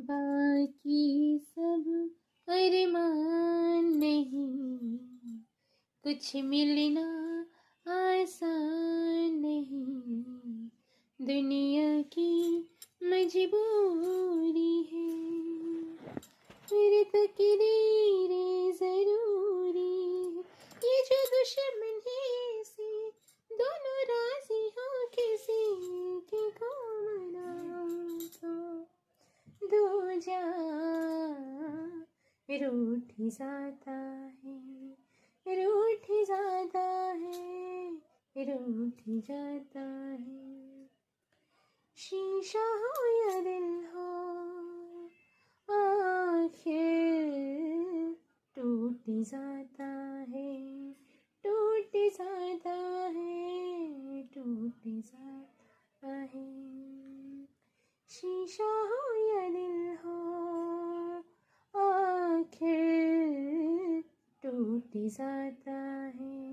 बाकी सब अरमान नहीं, कुछ मिलना आसान नहीं, दुनिया की मजबूरी है, फिर तकदीरें ज़रूरी है, ये जो दुश्मन है से दोनों राजी हो किसी की को मना तो दो जा रूठ जाता है, रूठ जाता है, रूठ जाता है। शीशा हो या दिल हो आखिर टूट जाता है, टूट जाता है, टूट जाता है। शीशा हो या दिल हो आखिर टूट जाता है।